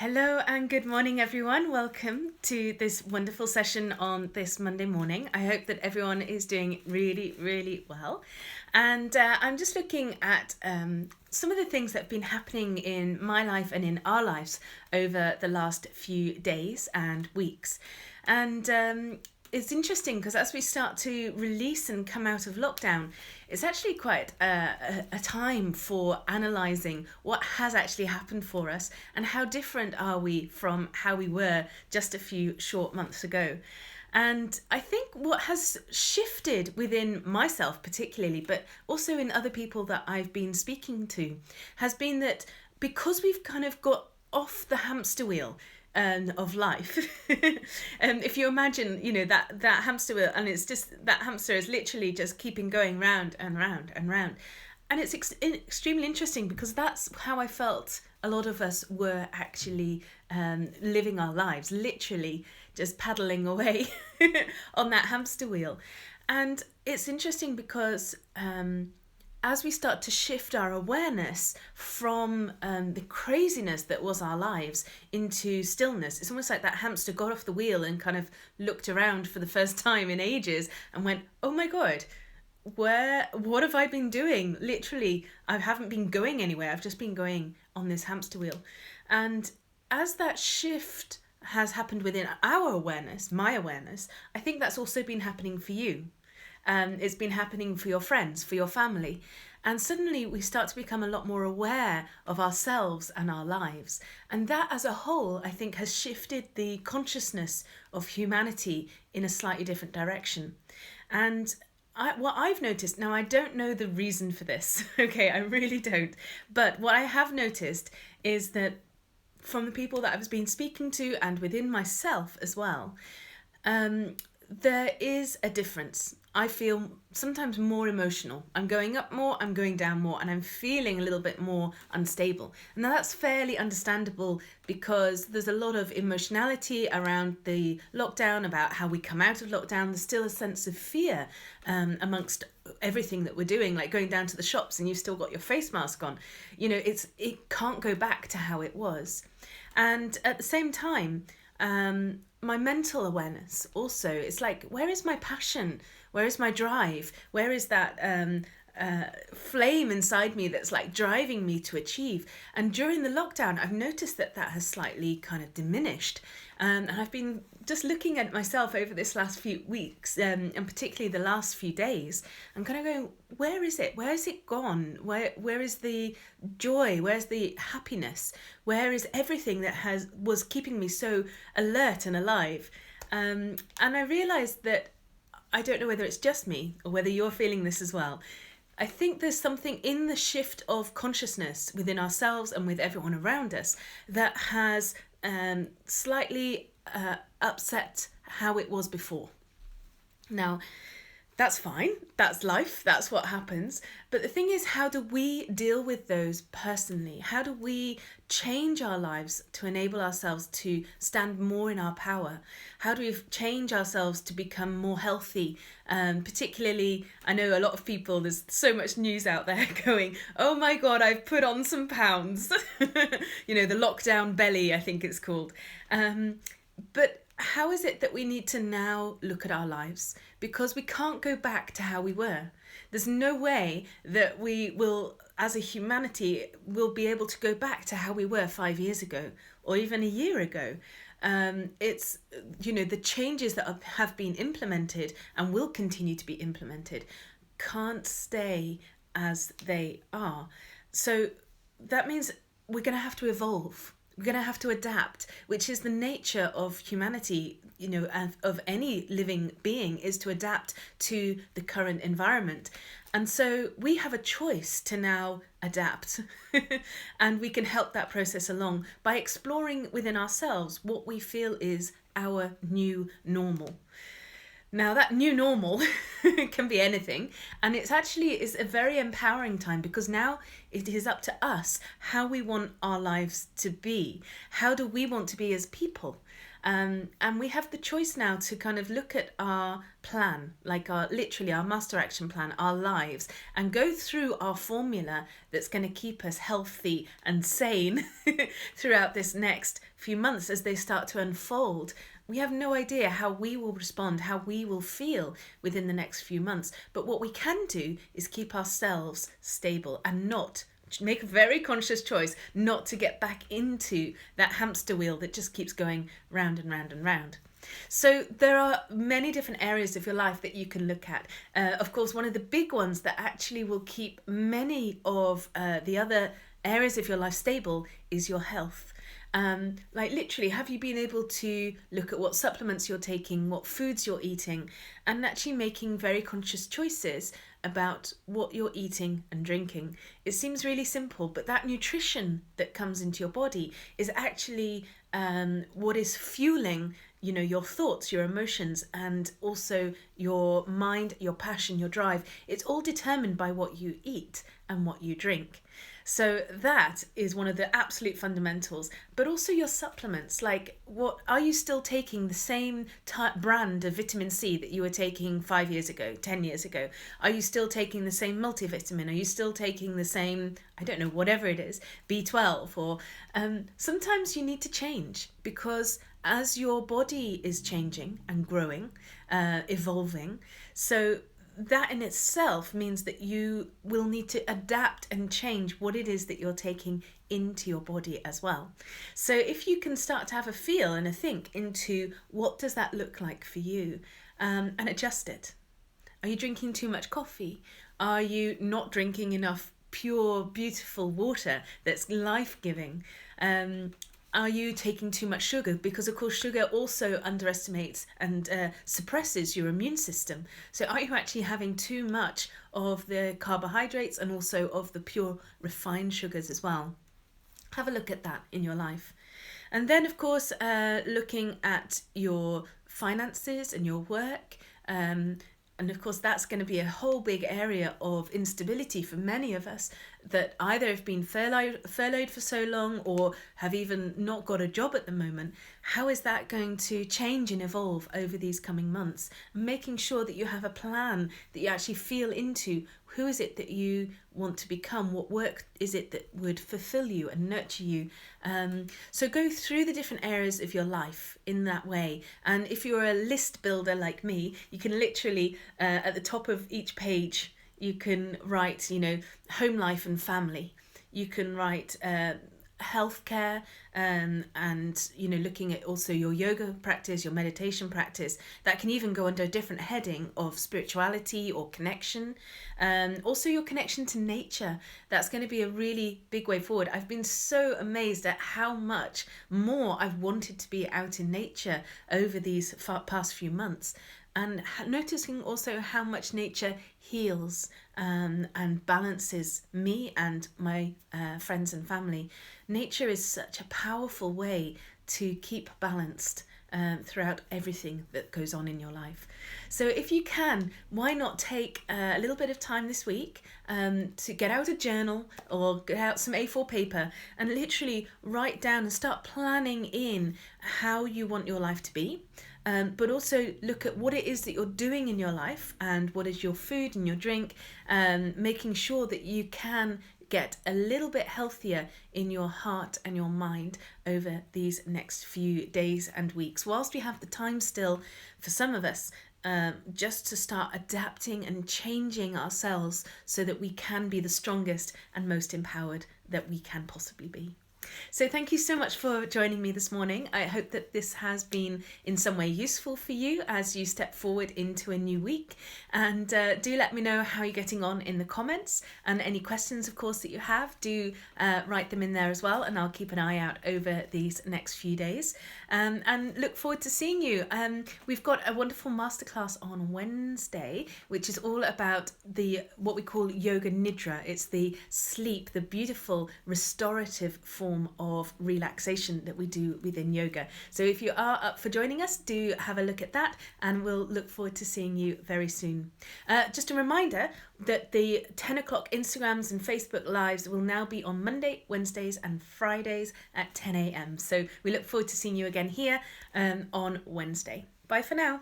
Hello and good morning, everyone. Welcome to this wonderful session on this Monday morning. I hope that everyone is doing really, really well. And I'm just looking at some of the things that have been happening in my life and in our lives over the last few days and weeks. And it's interesting because as we start to release and come out of lockdown, it's actually quite a time for analysing what has actually happened for us and how different are we from how we were just a few short months ago. And I think what has shifted within myself particularly, but also in other people that I've been speaking to, has been that because we've kind of got off the hamster wheel of life. If you imagine, that hamster wheel, and it's just that hamster is literally just keeping going round and round and round. And it's extremely interesting because that's how I felt a lot of us were actually living our lives, literally just paddling away on that hamster wheel. And it's interesting because as we start to shift our awareness from the craziness that was our lives into stillness, it's almost like that hamster got off the wheel and kind of looked around for the first time in ages and went, oh my God, what have I been doing? Literally, I haven't been going anywhere. I've just been going on this hamster wheel. And as that shift has happened within our awareness, my awareness, I think that's also been happening for you. It's been happening for your friends, for your family. And suddenly we start to become a lot more aware of ourselves and our lives. And that as a whole, I think, has shifted the consciousness of humanity in a slightly different direction. And what I've noticed, now I don't know the reason for this, okay, I really don't. But what I have noticed is that from the people that I've been speaking to and within myself as well, there is a difference. I feel sometimes more emotional. I'm going up more, I'm going down more, and I'm feeling a little bit more unstable. And now that's fairly understandable because there's a lot of emotionality around the lockdown, about how we come out of lockdown. There's still a sense of fear amongst everything that we're doing, like going down to the shops and you've still got your face mask on. It can't go back to how it was. And at the same time, my mental awareness also, it's like, where is my passion? Where is my drive? Where is that flame inside me that's like driving me to achieve? And during the lockdown, I've noticed that has slightly kind of diminished. And I've been just looking at myself over this last few weeks, and particularly the last few days, and kind of going, where is it? Where has it gone? Where is the joy? Where's the happiness? Where is everything that was keeping me so alert and alive? And I realised that I don't know whether it's just me or whether you're feeling this as well. I think there's something in the shift of consciousness within ourselves and with everyone around us that has slightly upset how it was before. Now, that's fine. That's life. That's what happens. But the thing is, how do we deal with those personally? How do we change our lives to enable ourselves to stand more in our power? How do we change ourselves to become more healthy? Particularly, I know a lot of people, there's so much news out there going, oh my God, I've put on some pounds. The lockdown belly, I think it's called. But how is it that we need to now look at our lives? Because we can't go back to how we were. There's no way that we will, as a humanity, will be able to go back to how we were 5 years ago or even a year ago. It's, the changes that have been implemented and will continue to be implemented can't stay as they are. So that means we're going to have to evolve. We're going to have to adapt, which is the nature of humanity, of any living being, is to adapt to the current environment. And so we have a choice to now adapt and we can help that process along by exploring within ourselves what we feel is our new normal. Now, that new normal can be anything, and it's a very empowering time because now it is up to us how we want our lives to be. How do we want to be as people? And we have the choice now to kind of look at our plan, like literally our master action plan, our lives, and go through our formula that's going to keep us healthy and sane throughout this next few months as they start to unfold. We have no idea how we will respond, how we will feel within the next few months. But what we can do is keep ourselves stable and not make a very conscious choice not to get back into that hamster wheel that just keeps going round and round and round. So there are many different areas of your life that you can look at. Of course, one of the big ones that actually will keep many of the other areas of your life stable is your health. Like literally, have you been able to look at what supplements you're taking, what foods you're eating, and actually making very conscious choices about what you're eating and drinking? It seems really simple, but that nutrition that comes into your body is actually what is fueling, you know, your thoughts, your emotions, and also your mind, your passion, your drive. It's all determined by what you eat and what you drink. So that is one of the absolute fundamentals, but also your supplements. Like, what are you still taking the same brand of vitamin C that you were taking 5 years ago, 10 years ago? Are you still taking the same multivitamin? Are you still taking the same, I don't know, whatever it is, B12? Or sometimes you need to change, because as your body is changing and growing, evolving, so that in itself means that you will need to adapt and change what it is that you're taking into your body as well. So if you can start to have a feel and a think into what does that look like for you, and adjust it. Are you drinking too much coffee? Are you not drinking enough pure, beautiful water that's life-giving? Are you taking too much sugar? Because of course sugar also underestimates and suppresses your immune system. So are you actually having too much of the carbohydrates and also of the pure refined sugars as well? Have a look at that in your life. And then of course looking at your finances and your work. And of course, that's going to be a whole big area of instability for many of us that either have been furloughed for so long or have even not got a job at the moment. How is that going to change and evolve over these coming months? Making sure that you have a plan, that you actually feel into who is it that you want to become, what work is it that would fulfill you and nurture you. So go through the different areas of your life in that way. And if you're a list builder like me, you can literally at the top of each page you can write, you know, home life and family. You can write healthcare, and you know, looking at also your yoga practice, your meditation practice. That can even go under a different heading of spirituality or connection. Also your connection to nature. That's going to be a really big way forward. I've been so amazed at how much more I've wanted to be out in nature over these past few months, and noticing also how much nature heals and balances me and my friends and family. Nature is such a powerful way to keep balanced throughout everything that goes on in your life. So if you can, why not take a little bit of time this week to get out a journal or get out some A4 paper and literally write down and start planning in how you want your life to be. But also look at what it is that you're doing in your life and what is your food and your drink, making sure that you can get a little bit healthier in your heart and your mind over these next few days and weeks, whilst we have the time still for some of us just to start adapting and changing ourselves so that we can be the strongest and most empowered that we can possibly be. So thank you so much for joining me this morning. I hope that this has been in some way useful for you as you step forward into a new week. And do let me know how you're getting on in the comments, and any questions, of course, that you have, do write them in there as well. And I'll keep an eye out over these next few days and look forward to seeing you. We've got a wonderful masterclass on Wednesday, which is all about what we call yoga nidra. It's the sleep, the beautiful restorative form form of relaxation that we do within yoga. So if you are up for joining us, do have a look at that, and we'll look forward to seeing you very soon. Just a reminder that the 10 o'clock Instagrams and Facebook Lives will now be on Monday, Wednesdays and Fridays at 10 a.m. So we look forward to seeing you again here on Wednesday. Bye for now.